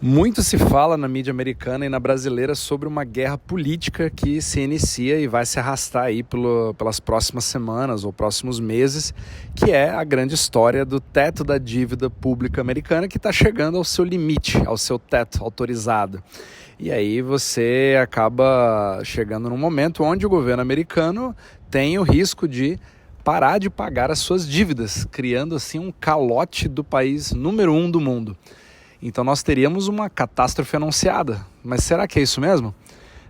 Muito se fala na mídia americana e na brasileira sobre uma guerra política que se inicia e vai se arrastar aí pelas próximas semanas ou próximos meses, que é a grande história do teto da dívida pública americana que está chegando ao seu limite, ao seu teto autorizado. E aí você acaba chegando num momento onde o governo americano tem o risco de parar de pagar as suas dívidas, criando assim um calote do país número 1 do mundo. Então nós teríamos uma catástrofe anunciada. Mas será que é isso mesmo?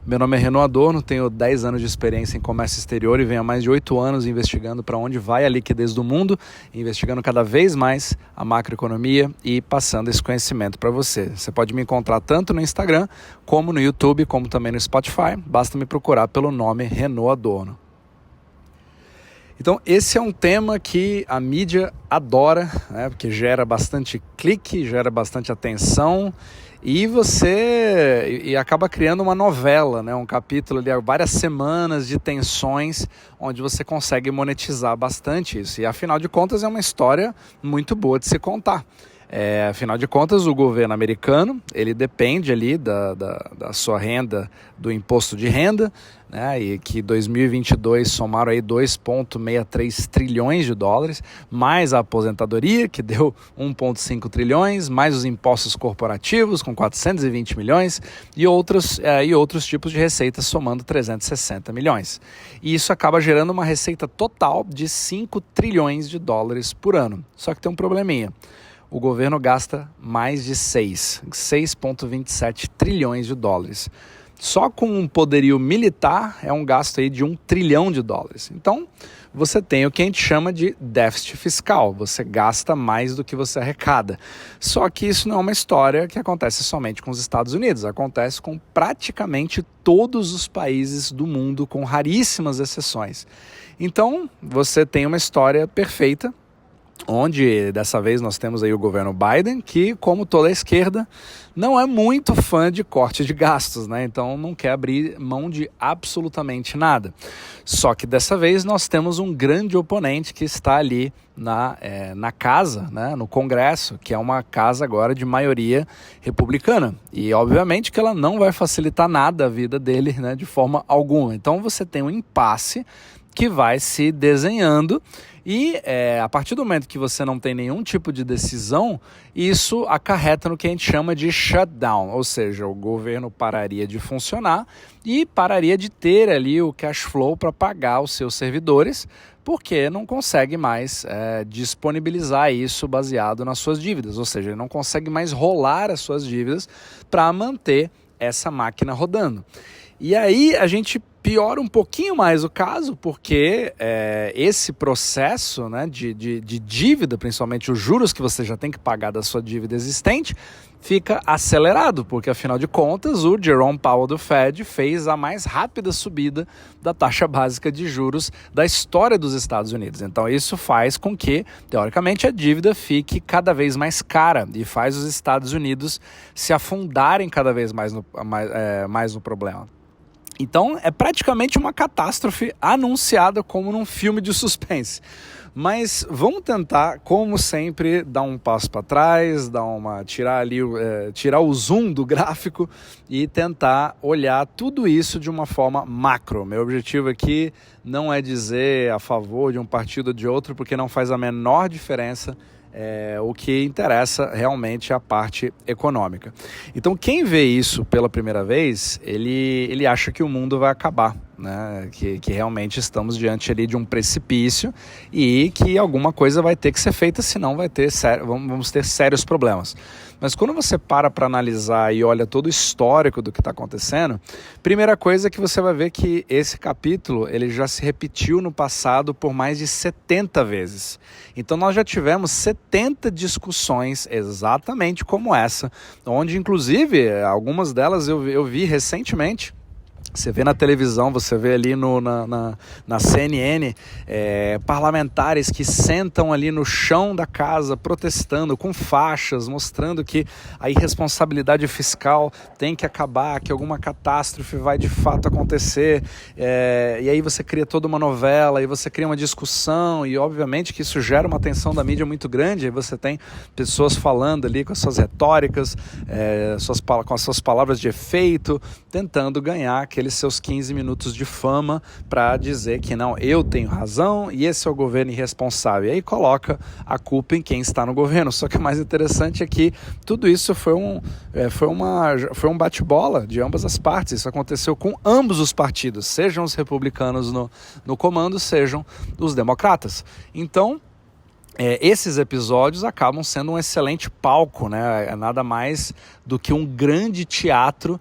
Meu nome é Renaud Adorno, tenho 10 anos de experiência em comércio exterior e venho há mais de 8 anos investigando para onde vai a liquidez do mundo, investigando cada vez mais a macroeconomia e passando esse conhecimento para você. Você pode me encontrar tanto no Instagram, como no YouTube, como também no Spotify. Basta me procurar pelo nome Renaud Adorno. Então esse é um tema que a mídia adora, né, porque gera bastante clique, gera bastante atenção e acaba criando uma novela, né, um capítulo ali, várias semanas de tensões, onde você consegue monetizar bastante isso. E afinal de contas é uma história muito boa de se contar. Afinal de contas, o governo americano, ele depende ali da sua renda, do imposto de renda, né, e que 2022 somaram aí 2,63 trilhões de dólares, mais a aposentadoria, que deu 1,5 trilhões, mais os impostos corporativos, com 420 milhões, e outros tipos de receitas, somando 360 milhões. E isso acaba gerando uma receita total de 5 trilhões de dólares por ano. Só que tem um probleminha. O governo gasta mais de 6,27 trilhões de dólares. Só com um poderio militar é um gasto aí de 1 trilhão de dólares. Então, você tem o que a gente chama de déficit fiscal. Você gasta mais do que você arrecada. Só que isso não é uma história que acontece somente com os Estados Unidos. Acontece com praticamente todos os países do mundo, com raríssimas exceções. Então, você tem uma história perfeita, onde dessa vez nós temos aí o governo Biden, que, como toda a esquerda, não é muito fã de corte de gastos, né? Então não quer abrir mão de absolutamente nada. Só que dessa vez nós temos um grande oponente que está ali na casa, né, no Congresso, que é uma casa agora de maioria republicana. E obviamente que ela não vai facilitar nada a vida dele, né, de forma alguma. Então você tem um impasse que vai se desenhando e a partir do momento que você não tem nenhum tipo de decisão, isso acarreta no que a gente chama de shutdown, ou seja, o governo pararia de funcionar e pararia de ter ali o cash flow para pagar os seus servidores, porque não consegue mais disponibilizar isso baseado nas suas dívidas, ou seja, ele não consegue mais rolar as suas dívidas para manter essa máquina rodando. E aí a gente piora um pouquinho mais o caso, porque esse processo, né, de dívida, principalmente os juros que você já tem que pagar da sua dívida existente, fica acelerado, porque afinal de contas o Jerome Powell do Fed fez a mais rápida subida da taxa básica de juros da história dos Estados Unidos. Então isso faz com que, teoricamente, a dívida fique cada vez mais cara e faz os Estados Unidos se afundarem cada vez mais no problema. Então é praticamente uma catástrofe anunciada como num filme de suspense. Mas vamos tentar, como sempre, dar um passo para trás, tirar o zoom do gráfico e tentar olhar tudo isso de uma forma macro. Meu objetivo aqui não é dizer a favor de um partido ou de outro, porque não faz a menor diferença. O que interessa realmente é a parte econômica. Então quem vê isso pela primeira vez, ele acha que o mundo vai acabar, né? Que realmente estamos diante ali de um precipício e que alguma coisa vai ter que ser feita, senão vamos ter sérios problemas. Mas quando você para analisar e olha todo o histórico do que está acontecendo, primeira coisa é que você vai ver que esse capítulo ele já se repetiu no passado por mais de 70 vezes. Então nós já tivemos 70 discussões exatamente como essa, onde inclusive algumas delas eu vi recentemente Você vê na televisão, você vê ali na CNN, parlamentares que sentam ali no chão da casa protestando com faixas, mostrando que a irresponsabilidade fiscal tem que acabar, que alguma catástrofe vai de fato acontecer. E aí você cria toda uma novela, e você cria uma discussão, e obviamente que isso gera uma atenção da mídia muito grande. Aí você tem pessoas falando ali com as suas retóricas, com as suas palavras de efeito, tentando ganhar aqueles seus 15 minutos de fama para dizer que não, eu tenho razão e esse é o governo irresponsável. E aí coloca a culpa em quem está no governo. Só que o mais interessante é que tudo isso foi um bate-bola de ambas as partes. Isso aconteceu com ambos os partidos, sejam os republicanos no comando, sejam os democratas. Então, esses episódios acabam sendo um excelente palco, né? É nada mais do que um grande teatro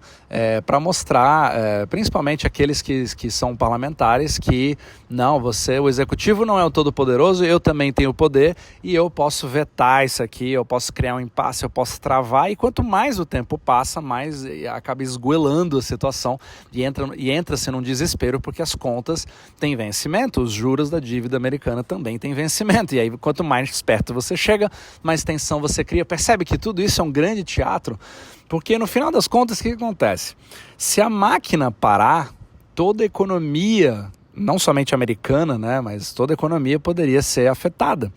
para mostrar, principalmente aqueles que são parlamentares, que não, o executivo não é o todo-poderoso, eu também tenho poder e eu posso vetar isso aqui, eu posso criar um impasse, eu posso travar, e quanto mais o tempo passa, mais acaba esgoelando a situação e entra-se num desespero, porque as contas têm vencimento, os juros da dívida americana também têm vencimento, e aí quanto mais perto você chega, mais tensão você cria. Percebe que tudo isso é um grande teatro? Porque no final das contas, o que acontece? Se a máquina parar, toda a economia, não somente americana, né, mas toda a economia poderia ser afetada.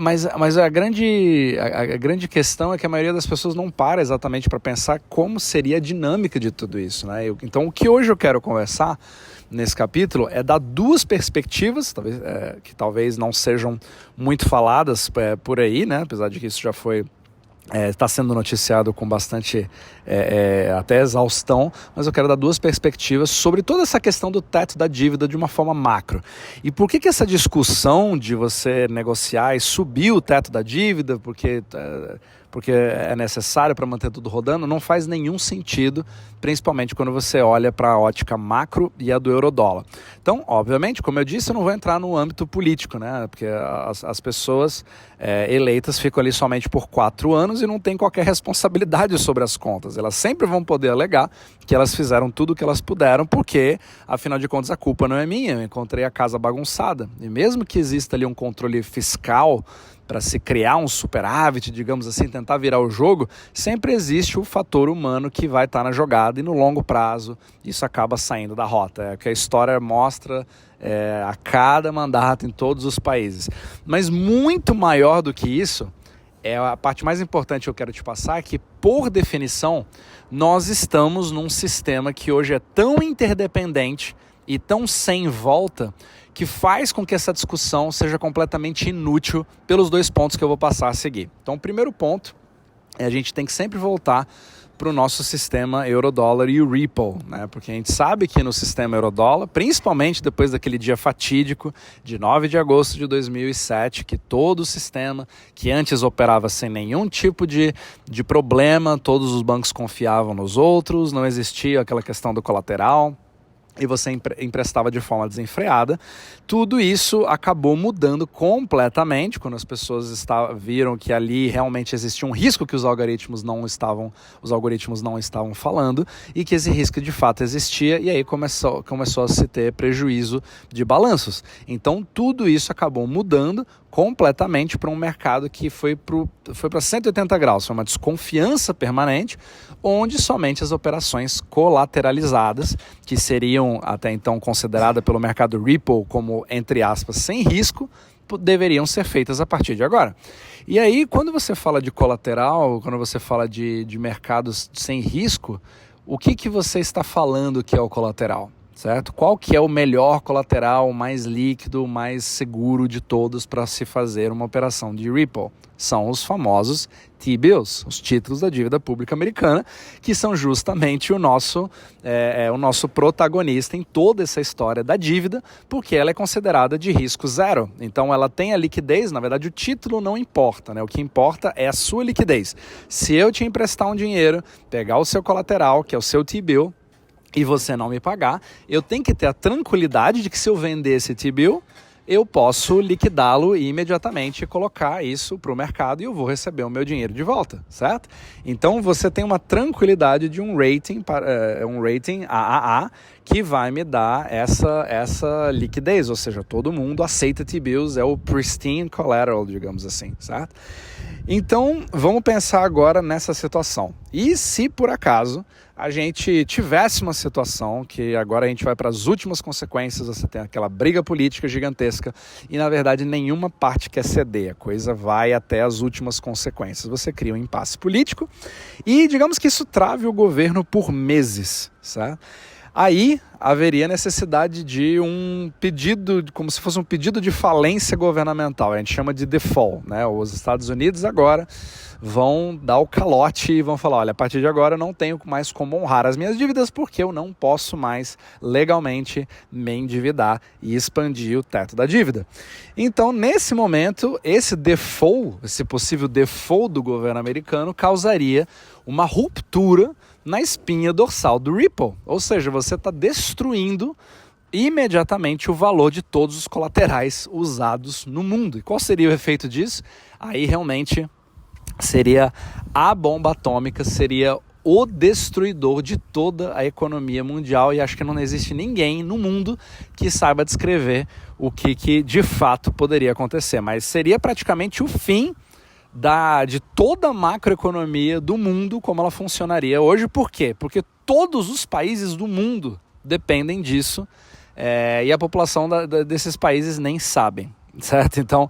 Mas a grande questão é que a maioria das pessoas não para exatamente para pensar como seria a dinâmica de tudo isso, né? Então, o que hoje eu quero conversar nesse capítulo é dar duas perspectivas, que talvez não sejam muito faladas por aí, né? Apesar de que isso já foi está sendo noticiado com bastante até exaustão, mas eu quero dar duas perspectivas sobre toda essa questão do teto da dívida de uma forma macro. E por que essa discussão de você negociar e subir o teto da dívida, porque é necessário para manter tudo rodando, não faz nenhum sentido, principalmente quando você olha para a ótica macro e a do euro-dólar. Então, obviamente, como eu disse, eu não vou entrar no âmbito político, né? Porque as pessoas eleitas ficam ali somente por 4 anos e não têm qualquer responsabilidade sobre as contas. Elas sempre vão poder alegar que elas fizeram tudo o que elas puderam, porque, afinal de contas, a culpa não é minha, eu encontrei a casa bagunçada. E mesmo que exista ali um controle fiscal para se criar um superávit, digamos assim, tentar virar o jogo, sempre existe o fator humano que vai estar na jogada, e no longo prazo isso acaba saindo da rota. É o que a história mostra a cada mandato em todos os países. Mas muito maior do que isso, a parte mais importante que eu quero te passar é que, por definição, nós estamos num sistema que hoje é tão interdependente e tão sem volta, que faz com que essa discussão seja completamente inútil pelos 2 pontos que eu vou passar a seguir. Então, o primeiro ponto a gente tem que sempre voltar para o nosso sistema euro-dólar e o Ripple, né? Porque a gente sabe que no sistema euro-dólar, principalmente depois daquele dia fatídico de 9 de agosto de 2007, que todo o sistema, que antes operava sem nenhum tipo de problema, todos os bancos confiavam nos outros, não existia aquela questão do colateral, e você emprestava de forma desenfreada, tudo isso acabou mudando completamente quando as pessoas viram que ali realmente existia um risco que os algoritmos não estavam falando, e que esse risco de fato existia, e aí começou a se ter prejuízo de balanços. Então tudo isso acabou mudando completamente para um mercado que foi para 180 graus, foi uma desconfiança permanente, onde somente as operações colateralizadas, que seriam até então consideradas pelo mercado Ripple como, entre aspas, sem risco, deveriam ser feitas a partir de agora. E aí, quando você fala de colateral, quando você fala de mercados sem risco, o que você está falando que é o colateral? Certo? Qual que é o melhor colateral, mais líquido, mais seguro de todos para se fazer uma operação de Ripple? São os famosos T-bills, os títulos da dívida pública americana, que são justamente o nosso protagonista em toda essa história da dívida, porque ela é considerada de risco zero. Então ela tem a liquidez, na verdade o título não importa, né? O que importa é a sua liquidez. Se eu te emprestar um dinheiro, pegar o seu colateral, que é o seu T-bill, e você não me pagar, eu tenho que ter a tranquilidade de que, se eu vender esse T-bill, eu posso liquidá-lo e imediatamente colocar isso para o mercado e eu vou receber o meu dinheiro de volta, certo? Então você tem uma tranquilidade de um rating AAA que vai me dar essa liquidez, ou seja, todo mundo aceita T-bills, é o pristine collateral, digamos assim, certo? Então, vamos pensar agora nessa situação. E se por acaso a gente tivesse uma situação que agora a gente vai para as últimas consequências, você tem aquela briga política gigantesca e na verdade nenhuma parte quer ceder, a coisa vai até as últimas consequências. Você cria um impasse político e digamos que isso trave o governo por meses, certo? Aí haveria necessidade de um pedido, como se fosse um pedido de falência governamental, a gente chama de default, né? Os Estados Unidos agora vão dar o calote e vão falar, olha, a partir de agora eu não tenho mais como honrar as minhas dívidas porque eu não posso mais legalmente me endividar e expandir o teto da dívida. Então, nesse momento, esse possível default do governo americano causaria uma ruptura na espinha dorsal do Ripple, ou seja, você está destruindo imediatamente o valor de todos os colaterais usados no mundo. E qual seria o efeito disso? Aí realmente seria a bomba atômica, seria o destruidor de toda a economia mundial e acho que não existe ninguém no mundo que saiba descrever o que de fato poderia acontecer, mas seria praticamente o fim de toda a macroeconomia do mundo como ela funcionaria hoje. Por quê? Porque todos os países do mundo dependem disso e a população desses países nem sabem, certo? Então,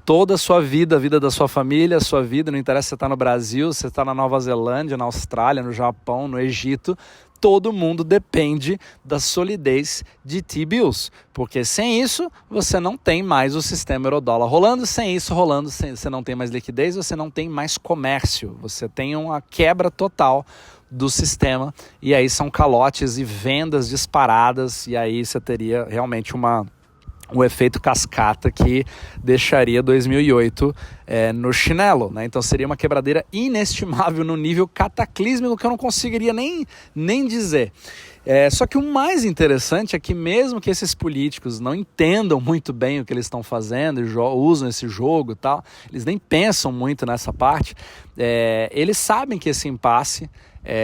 toda a sua vida, a vida da sua família, a sua vida, não interessa se você está no Brasil, se você está na Nova Zelândia, na Austrália, no Japão, no Egito, todo mundo depende da solidez de T-bills, porque sem isso você não tem mais o sistema euro-dólar rolando, sem isso rolando você não tem mais liquidez, você não tem mais comércio, você tem uma quebra total do sistema e aí são calotes e vendas disparadas e aí você teria realmente um efeito cascata que deixaria 2008 no chinelo, né? Então seria uma quebradeira inestimável no nível cataclísmico que eu não conseguiria nem dizer. Só que o mais interessante é que mesmo que esses políticos não entendam muito bem o que eles estão fazendo, usam esse jogo e tal, eles nem pensam muito nessa parte, eles sabem que esse impasse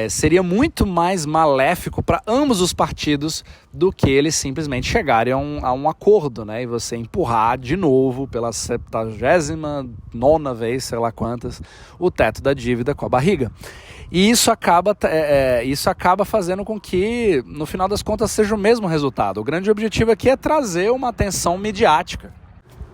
seria muito mais maléfico para ambos os partidos do que eles simplesmente chegarem a um acordo, né? E você empurrar de novo pela 79ª vez, sei lá quantas, o teto da dívida com a barriga. E isso acaba fazendo com que, no final das contas, seja o mesmo resultado. O grande objetivo aqui é trazer uma atenção midiática.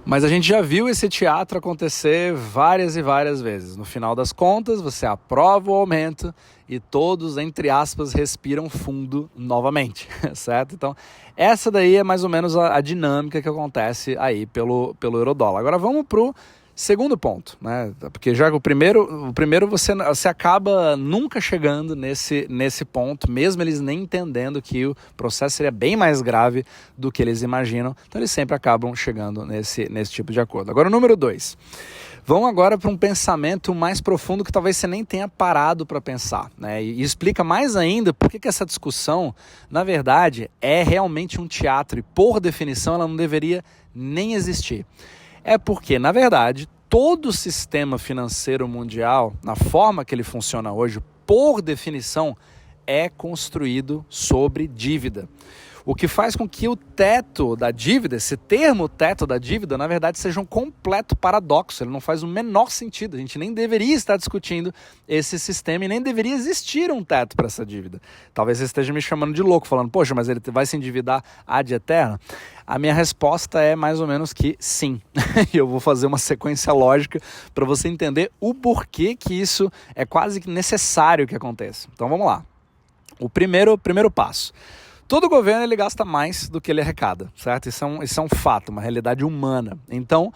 Mas a gente já viu esse teatro acontecer várias e várias vezes. No final das contas, você aprova o aumento e todos, entre aspas, respiram fundo novamente, certo? Então, essa daí é mais ou menos a dinâmica que acontece aí pelo euro-dólar. Agora vamos para o segundo ponto, né? Porque já o primeiro você acaba nunca chegando nesse ponto, mesmo eles nem entendendo que o processo seria bem mais grave do que eles imaginam, então eles sempre acabam chegando nesse tipo de acordo. Agora o número 2, vamos agora para um pensamento mais profundo que talvez você nem tenha parado para pensar, né? E explica mais ainda por que essa discussão, na verdade, é realmente um teatro e por definição ela não deveria nem existir. É porque, na verdade, todo o sistema financeiro mundial, na forma que ele funciona hoje, por definição, é construído sobre dívida. O que faz com que o teto da dívida, esse termo teto da dívida, na verdade seja um completo paradoxo. Ele não faz o menor sentido. A gente nem deveria estar discutindo esse sistema e nem deveria existir um teto para essa dívida. Talvez você esteja me chamando de louco, falando, poxa, mas ele vai se endividar ad eterno? A minha resposta é mais ou menos que sim. E eu vou fazer uma sequência lógica para você entender o porquê que isso é quase que necessário que aconteça. Então vamos lá. O primeiro passo. Todo governo ele gasta mais do que ele arrecada, certo? Isso é um fato, uma realidade humana. Então,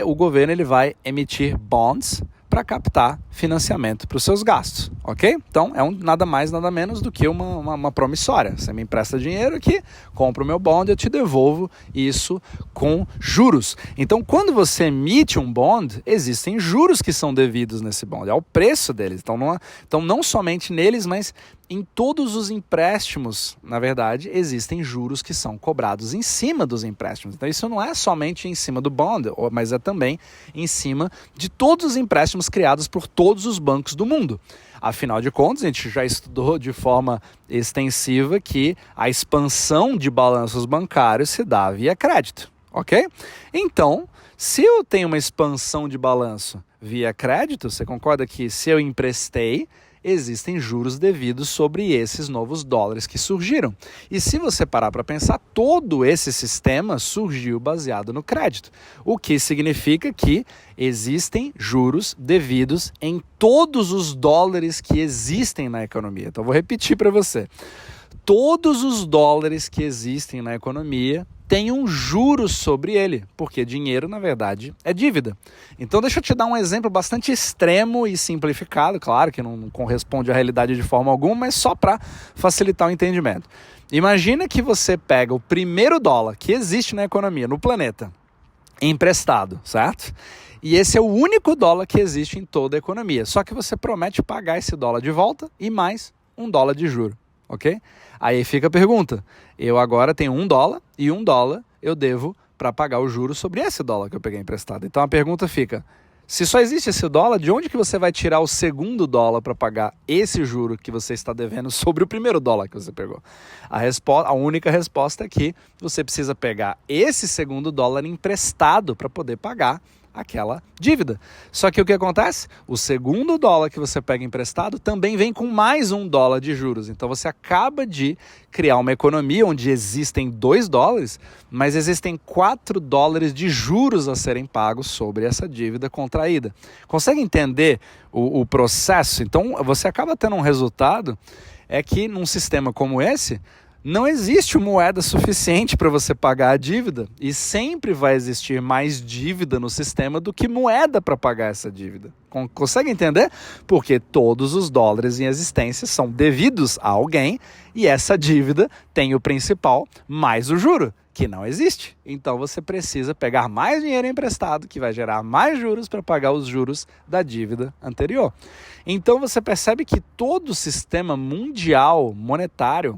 o governo ele vai emitir bonds para captar financiamento para os seus gastos. ok? Então, nada mais, nada menos do que uma promissória. Você me empresta dinheiro aqui, compro o meu bond, eu te devolvo isso com juros. Então, quando você emite um bond, existem juros que são devidos nesse bond, é o preço deles. Então, não somente neles, mas em todos os empréstimos, na verdade, existem juros que são cobrados em cima dos empréstimos. Então, isso não é somente em cima do bond, mas é também em cima de todos os empréstimos criados por todos os bancos do mundo. Afinal de contas, a gente já estudou de forma extensiva que a expansão de balanços bancários se dá via crédito, ok? Então, se eu tenho uma expansão de balanço via crédito, você concorda que se eu emprestei, existem juros devidos sobre esses novos dólares que surgiram. E se você parar para pensar, todo esse sistema surgiu baseado no crédito, o que significa que existem juros devidos em todos os dólares que existem na economia. Então, vou repetir para você. Todos os dólares que existem na economia têm um juro sobre ele, porque dinheiro, na verdade, é dívida. Então, deixa eu te dar um exemplo bastante extremo e simplificado, claro que não corresponde à realidade de forma alguma, mas só para facilitar o entendimento. Imagina que você pega o primeiro dólar que existe na economia, no planeta, emprestado, certo? E esse é o único dólar que existe em toda a economia. Só que você promete pagar esse dólar de volta e mais $1 de juro, ok? Aí fica a pergunta, eu agora tenho $1 e $1 eu devo para pagar o juro sobre esse dólar que eu peguei emprestado. Então a pergunta fica, se só existe esse dólar, de onde que você vai tirar o segundo dólar para pagar esse juro que você está devendo sobre o primeiro dólar que você pegou? A única resposta é que você precisa pegar esse segundo dólar emprestado para poder pagar aquela dívida. Só que o que acontece? O segundo dólar que você pega emprestado também vem com mais $1 de juros. Então você acaba de criar uma economia onde existem $2, mas existem $4 de juros a serem pagos sobre essa dívida contraída. Consegue entender o processo? Então você acaba tendo um resultado, é que num sistema como esse, não existe moeda suficiente para você pagar a dívida e sempre vai existir mais dívida no sistema do que moeda para pagar essa dívida. Consegue entender? Porque todos os dólares em existência são devidos a alguém e essa dívida tem o principal mais o juro, que não existe. Então você precisa pegar mais dinheiro emprestado, que vai gerar mais juros para pagar os juros da dívida anterior. Então você percebe que todo o sistema mundial monetário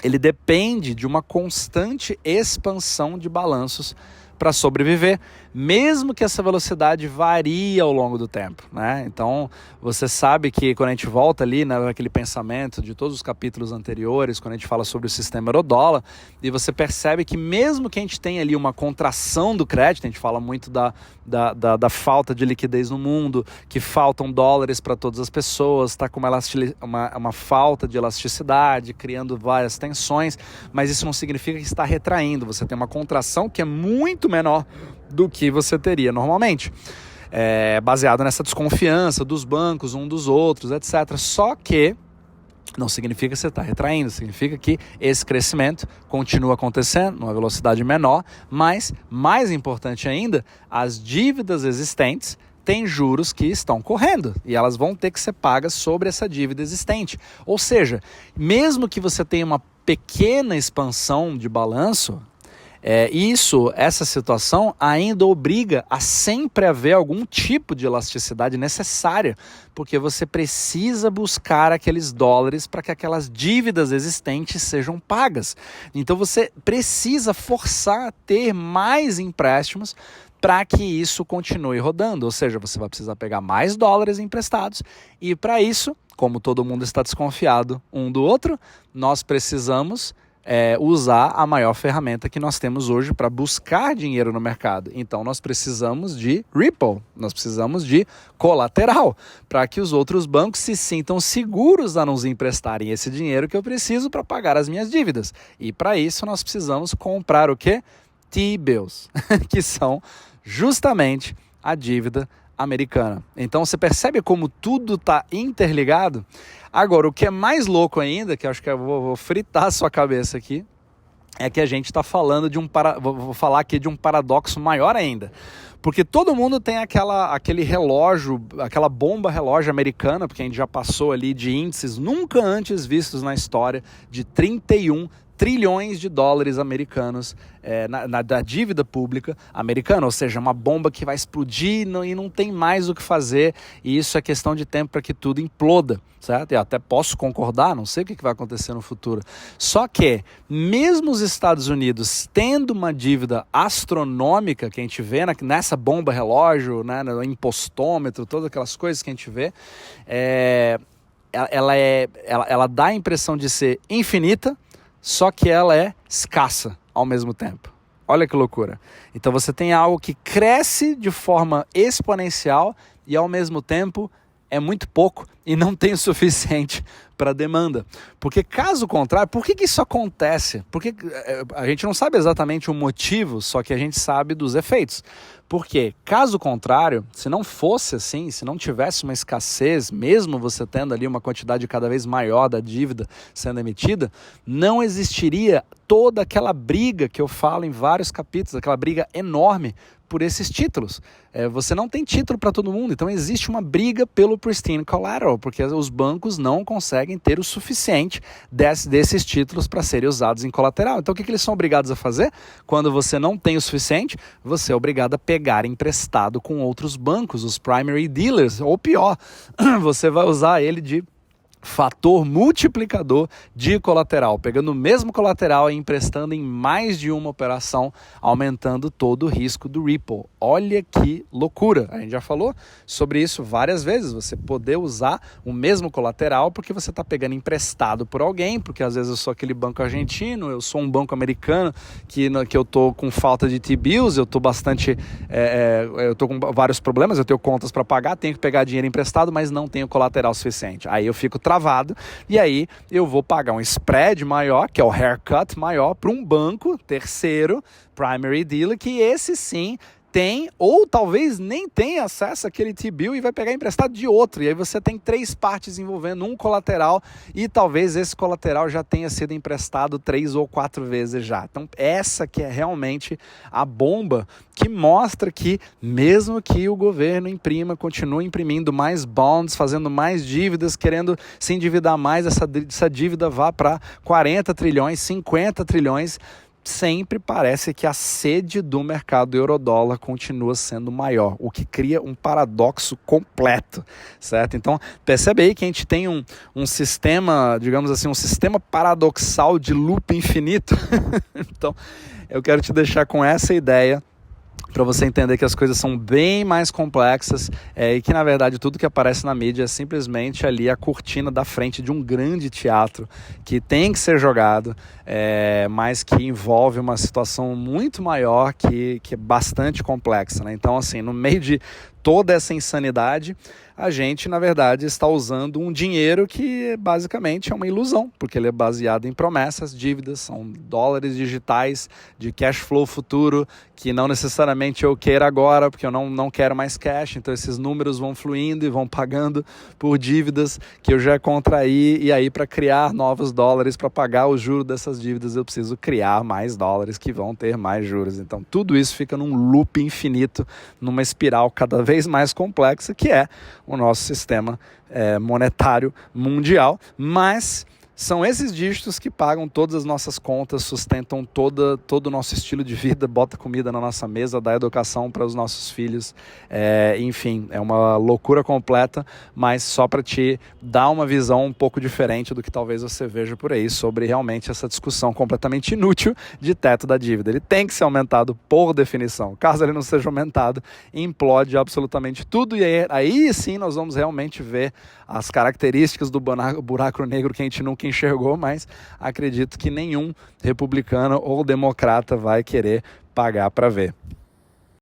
ele depende de uma constante expansão de balanços para sobreviver, mesmo que essa velocidade varie ao longo do tempo, né? Então, você sabe que quando a gente volta ali naquele pensamento de todos os capítulos anteriores, quando a gente fala sobre o sistema euro-dólar, e você percebe que mesmo que a gente tenha ali uma contração do crédito, a gente fala muito da falta de liquidez no mundo, que faltam dólares para todas as pessoas, está com uma falta de elasticidade, criando várias tensões, mas isso não significa que está retraindo, você tem uma contração que é muito menor do que você teria normalmente, baseado nessa desconfiança dos bancos, um dos outros, etc. Só que não significa que você está retraindo, significa que esse crescimento continua acontecendo numa velocidade menor, mas, mais importante ainda, as dívidas existentes têm juros que estão correndo e elas vão ter que ser pagas sobre essa dívida existente. Ou seja, mesmo que você tenha uma pequena expansão de balanço, essa situação ainda obriga a sempre haver algum tipo de elasticidade necessária, porque você precisa buscar aqueles dólares para que aquelas dívidas existentes sejam pagas. Então você precisa forçar a ter mais empréstimos para que isso continue rodando, ou seja, você vai precisar pegar mais dólares emprestados e para isso, como todo mundo está desconfiado um do outro, nós precisamos usar a maior ferramenta que nós temos hoje para buscar dinheiro no mercado. Então nós precisamos de Ripple, nós precisamos de colateral, para que os outros bancos se sintam seguros a nos emprestarem esse dinheiro que eu preciso para pagar as minhas dívidas. E para isso nós precisamos comprar o quê? T-bills, que são justamente a dívida americana. Então você percebe como tudo está interligado? Agora, o que é mais louco ainda, que eu acho que eu vou fritar a sua cabeça aqui, é que a gente está falando vou falar aqui de um paradoxo maior ainda. Porque todo mundo tem aquele relógio, aquela bomba relógio americana, porque a gente já passou ali de índices nunca antes vistos na história, de 31 trilhões de dólares americanos da dívida pública americana, ou seja, uma bomba que vai explodir e não tem mais o que fazer, e isso é questão de tempo para que tudo imploda, certo? Eu até posso concordar, não sei o que vai acontecer no futuro. Só que, mesmo os Estados Unidos tendo uma dívida astronômica, que a gente vê nessa bomba relógio, né, no impostômetro, todas aquelas coisas que a gente vê, ela dá a impressão de ser infinita, só que ela é escassa ao mesmo tempo. Olha que loucura. Então você tem algo que cresce de forma exponencial e ao mesmo tempo é muito pouco e não tem o suficiente para a demanda. Porque caso contrário, por que isso acontece? Porque a gente não sabe exatamente o motivo, só que a gente sabe dos efeitos. Porque caso contrário, se não fosse assim, se não tivesse uma escassez, mesmo você tendo ali uma quantidade cada vez maior da dívida sendo emitida, não existiria toda aquela briga que eu falo em vários capítulos, aquela briga enorme por esses títulos. Você não tem título para todo mundo, então existe uma briga pelo pristine collateral, porque os bancos não conseguem ter o suficiente desses títulos para serem usados em colateral. Então o que eles são obrigados a fazer? Quando você não tem o suficiente, você é obrigado a pegar emprestado com outros bancos, os primary dealers, ou pior, você vai usar ele de fator multiplicador de colateral, pegando o mesmo colateral e emprestando em mais de uma operação, aumentando todo o risco do Ripple. Olha que loucura! A gente já falou sobre isso várias vezes, você poder usar o mesmo colateral porque você está pegando emprestado por alguém, porque às vezes eu sou aquele banco argentino, eu sou um banco americano que eu estou com falta de T-bills, eu estou eu estou com vários problemas, eu tenho contas para pagar, tenho que pegar dinheiro emprestado, mas não tenho colateral suficiente. Aí eu fico travado, e aí eu vou pagar um spread maior, que é o haircut maior, para um banco terceiro, primary dealer, que esse sim tem, ou talvez nem tenha acesso àquele T-bill e vai pegar emprestado de outro, e aí você tem 3 partes envolvendo um colateral, e talvez esse colateral já tenha sido emprestado 3 ou 4 vezes já. Então essa que é realmente a bomba que mostra que mesmo que o governo continue imprimindo mais bonds, fazendo mais dívidas, querendo se endividar mais, essa dívida vá para 40 trilhões, 50 trilhões, sempre parece que a sede do mercado eurodólar continua sendo maior, o que cria um paradoxo completo, certo? Então, percebe aí que a gente tem um sistema, digamos assim, um sistema paradoxal de loop infinito. Então, eu quero te deixar com essa ideia, para você entender que as coisas são bem mais complexas e que, na verdade, tudo que aparece na mídia é simplesmente ali a cortina da frente de um grande teatro que tem que ser jogado, mas que envolve uma situação muito maior que é bastante complexa, né? Então, assim, no meio de toda essa insanidade, a gente, na verdade, está usando um dinheiro que basicamente é uma ilusão, porque ele é baseado em promessas, dívidas, são dólares digitais de cash flow futuro, que não necessariamente eu queira agora, porque eu não quero mais cash, então esses números vão fluindo e vão pagando por dívidas que eu já contraí, e aí para criar novos dólares, para pagar o juro dessas dívidas, eu preciso criar mais dólares que vão ter mais juros. Então tudo isso fica num loop infinito, numa espiral cada vez mais complexa, que é o nosso sistema monetário mundial, mas são esses dígitos que pagam todas as nossas contas, sustentam todo o nosso estilo de vida, bota comida na nossa mesa, dá educação para os nossos filhos, enfim, é uma loucura completa, mas só para te dar uma visão um pouco diferente do que talvez você veja por aí sobre realmente essa discussão completamente inútil de teto da dívida. Ele tem que ser aumentado por definição. Caso ele não seja aumentado, implode absolutamente tudo, e aí sim nós vamos realmente ver as características do buraco negro que a gente nunca enxergou, mas acredito que nenhum republicano ou democrata vai querer pagar para ver.